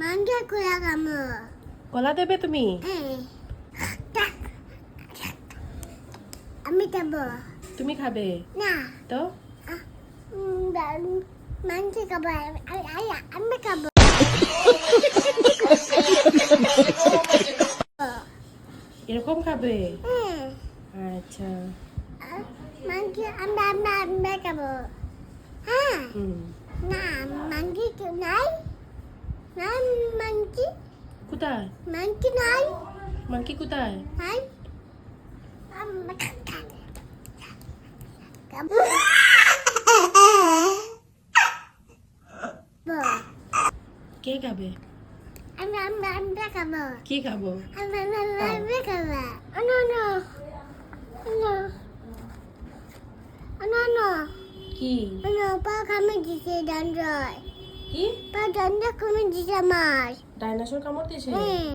মাংস কলা খাবো। কলা দেবে তুমি? আমি খাবো তুমি খাবে না। তো? মাংস খাবো আমি খাবো। এরকম খাবে? আচ্ছা। মাংস আমি খাবো। হ্যাঁ হুম। না মাংস নাই না মাংস কোথায় মাংস নাই মাংকি কোথায়? নাই কে খাবে? আমি খাবো। কি খাবো? আমি খাবো। No no no no no কি no pa kami দিছে দণ্ডয় কি পা দণ্ড কমে দিছে আমার। ডাইনোসর কামড় দিয়েছে? হ্যাঁ